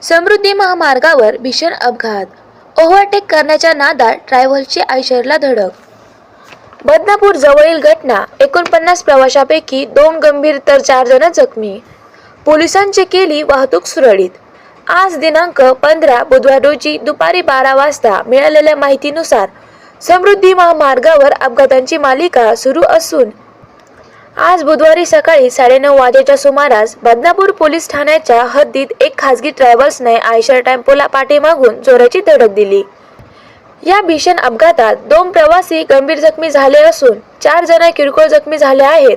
समृद्धी महामार्गावर भीषण अपघात, ओव्हरटेक करण्याच्या नादात ट्रॅव्हल्सची आयशरला धडक. बदनापूर जवळील घटना. 49 प्रवाशांपैकी 2 गंभीर तर 4 जण जखमी. पोलिसांची केली वाहतूक सुरळीत. आज दिनांक 15 बुधवार रोजी दुपारी 12 वाजता मिळालेल्या माहितीनुसार समृद्धी महामार्गावर अपघातांची मालिका सुरू असून आज बुधवारी सकाळी 9:30 वाजेच्या सुमारास बदनापूर पोलीस ठाण्याच्या हद्दीत एक खासगी ट्रॅव्हल्सने आयशर टेम्पोला पाठीमागून जोराची धडक दिली. या भीषण अपघातात 2 प्रवासी गंभीर जखमी झाले असून 4 जण किरकोळ जखमी झाले आहेत.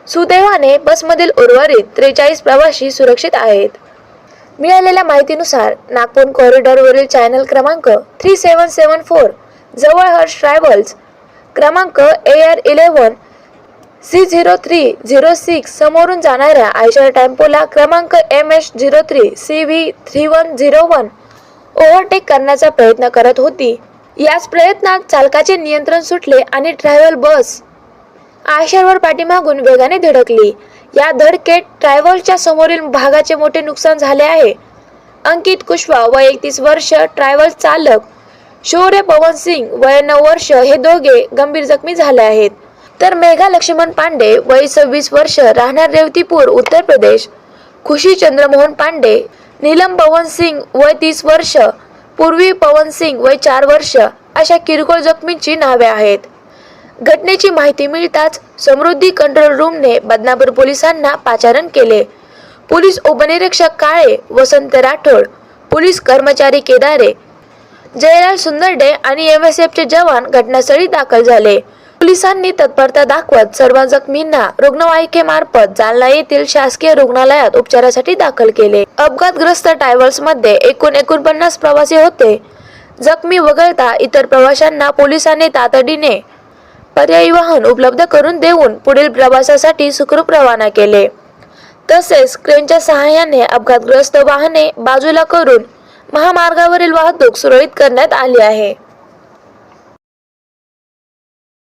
सुदैवाने बसमधील उर्वरित 43 प्रवासी सुरक्षित आहेत. मिळालेल्या माहितीनुसार नागपूर कॉरिडॉरवरील चॅनल क्रमांक 3774 जवळ हर्ष ट्रॅव्हल्स क्रमांक AR11 C0306 समोरून जाणाऱ्या आयशर टेम्पोला क्रमांक MH03 CV3101 ओव्हरटेक करण्याचा प्रयत्न करत होती. याच प्रयत्नात चालकाचे नियंत्रण सुटले आणि ट्रॅव्हल बस आयशरवर पाठीमागून वेगाने धडकली. या धडकेत ट्रॅव्हलच्या समोरील भागाचे मोठे नुकसान झाले आहे. अंकित कुशवाहा वय 31 वर्ष ट्रॅव्हल चालक, शौर्य पवन सिंग वय 9 वर्ष हे दोघे गंभीर जखमी झाले आहेत. तर मेघा लक्ष्मण पांडे वय 26 वर्ष राहणार रेवतीपूर उत्तर प्रदेश, खुशी चंद्रमोहन पांडे, नीलम पवन सिंग वय 30 वर्ष, पूर्वी पवन सिंग वय 4 वर्ष अशा किरकोळ जखमींची नावे आहेत. घटनेची माहिती मिळताच समृद्धी कंट्रोल रूमने बदनापूर पोलिसांना पाचारण केले. पोलीस उपनिरीक्षक काळे, वसंत राठोड, पोलीस कर्मचारी केदारे, जयलाल सुंदरडे आणि MSFचे जवान घटनास्थळी दाखल झाले. पोलिसांनी तत्परता दाखवत सर्व जखमींना रुग्णवाहिकेमार्फत जालना येथील शासकीय रुग्णालयात उपचारासाठी दाखल केले. अपघातग्रस्त ट्रॅव्हल्समध्ये एकूण 49 प्रवासी होते. जखमी वगळता इतर प्रवाशांना पोलिसांनी तातडीने पर्यायी वाहन उपलब्ध करून देऊन पुढील प्रवासासाठी सुखरूप रवाना केले. तसेच क्रेनच्या सहाय्याने अपघातग्रस्त वाहने बाजूला करून महामार्गावरील वाहतूक सुरळीत करण्यात आली आहे.